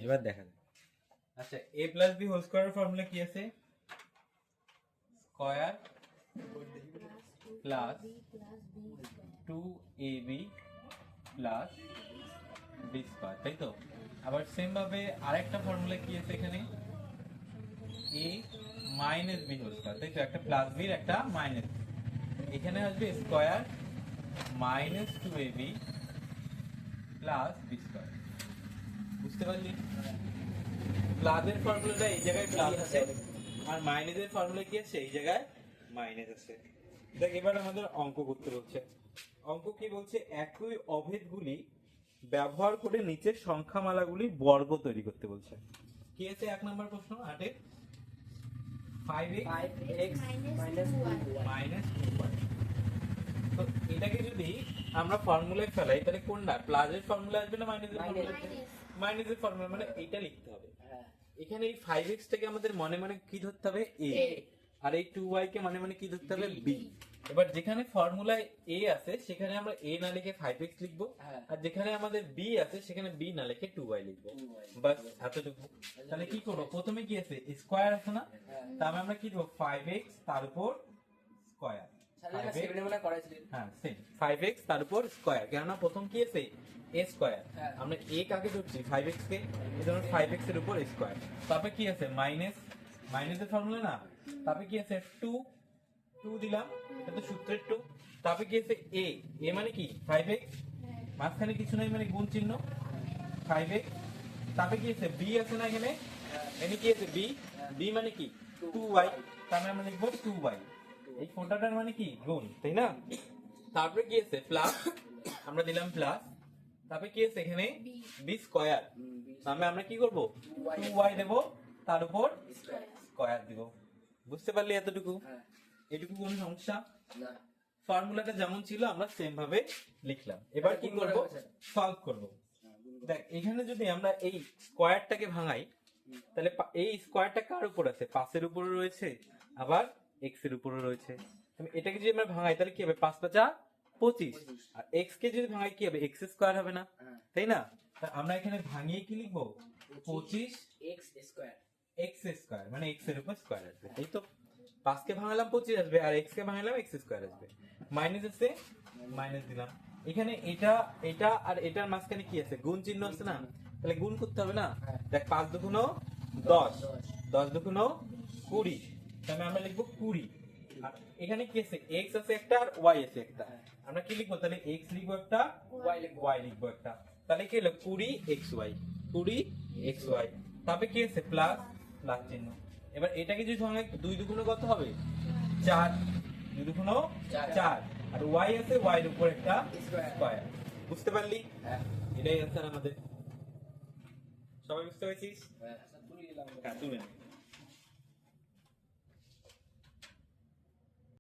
এবার দেখা যাক। আচ্ছা, a প্লাস বি হোল স্কয়ারের ফর্মুলা কি আছে? Square plus 2ab plus B square, তাই তো? আবার সেম ভাবে আরেকটা ফর্মুলা কি আছে এখানে? a minus B whole square, তাই তো? একটা প্লাস বির একটা মাইনাস, এখানে আসবে square minus 2ab plus B square. বুঝতে পারলি? প্লাসের ফর্মুলাটা এই জায়গায় প্লাস আছে, আর মাইনাসের ফর্মুলা কি আছে? এই জায়গায় মাইনাস আছে। দেখ, এবার আমাদের অঙ্ক করতে বলছে। অঙ্ক কি বলছে? একই অভেদগুলি ব্যবহার করে নিচের সংখ্যামালাগুলির বর্গ তৈরি করতে বলছে। কি আছে 1 নম্বর প্রশ্ন? 8 এ 5x মাইনাস 2y। তো এটাকে যদি আমরা ফর্মুলায় ফেলাই তাহলে কোনটা? প্লাসের ফর্মুলা আসবে না মাইনাসের ফর্মুলা আসবে? মাইনাসের ফর্মুলা, মানে এইটা লিখতে হবে। এখানে এই 5x টাকে আমাদের মনে মনে কি ধরতে হবে? a, আর এই 2y কে মনে মনে কি ধরতে হবে? b। এবার যেখানে ফর্মুলায় a আছে সেখানে আমরা a না লিখে 5x লিখবো, আর যেখানে আমাদের b আছে সেখানে b না লিখে 2y লিখবো। বাস এতটুকু। তাহলে কি করব? প্রথমে কি আছে? স্কয়ার আছে না? তাহলে আমরা কি দেব? 5x তার উপর স্কয়ার। হ্যাঁ, সেম 5x তার উপর স্কয়ার, কেননা প্রথম কি আছে? a square. আমরা a কাকে ধরছি? 5x কে, এজন্য 5x এর উপর স্কয়ার। তারপরে কি আছে? মাইনাস, মাইনাসের ফর্মুলা না? তারপরে কি আছে? 2 দিলাম, এটা তো সূত্রের 2। তারপরে কি আছে? a, a মানে কি? 5x, মাঝখানে কিছু নাই মানে গুণ চিহ্ন, 5x। তারপরে কি আছে? b আছে না এখানে? এখানে কি আছে? b, b মানে কি? 2y। তারপরে আমরা লিখবো 2y। এই ফোটাটার মানে কি? গুণ, তাই না? তারপরে কি আছে? প্লাস, আমরা দিলাম প্লাস। তারপরে কি আছে এখানে? b square. তাহলে আমরা কি করব? 2y দেব, তার উপর স্কয়ার দিব। বুঝতে পারলি এতটুকু? এটুকু কোনো সমস্যা না। ফর্মুলাটা যেমন ছিল আমরা সেম ভাবে লিখলাম। এবার কি করব? সলভ করব। দেখ, এখানে যদি আমরা এই স্কয়ারটাকে ভাঙাই তাহলে এই স্কয়ারটা কার উপর আছে? 5 এর উপরে রয়েছে, আবার x এর উপরে রয়েছে। এটাকে যদি আমরা ভাঙাই তাহলে কি হবে? 5 5 25, আর x কে যদি ভাঙাই কি হবে? x স্কয়ার হবে না, তাই না? আমরা এখানে ভাঙিয়ে কি লিখবো? 25x স্কয়ার, মানে x এর উপর স্কয়ার আসবে, তাই তো? 5 কে ভাঙালাম 25 আসবে, আর x কে ভাঙালাম x স্কয়ার আসবে। মাইনাস আছে, মাইনাস দিলাম। এখানে এটা এটা আর এটার মাঝখানে কি আছে? গুণ চিহ্ন আছে না? তাহলে গুণ করতে হবে না? দেখ, 5 দুগুণ 10, 10 দুগুণ 20, তাহলে আমরা লিখবো 20। আর এখানে কি আছে? x আছে একটা আর y আছে একটা। আমরা কি লিখবো তাহলে? x লিখবো একটা, y লিখবো একটা। তাহলে কি হলো? 20xy, 20xy। তারপরে কি আছে? প্লাস, প্লাস চিহ্ন। এবার এটাকে যদি ভাঙাই 2 দুগুণ কত হবে? 4, 2 দুগুণ 4, আর y আছে, y এর উপর একটা স্কয়ার। বুঝতে পারলি? এটাই आंसर আমাদের। সবাই বুঝতে পেরেছিস? হ্যাঁ, তুলে নিলাম।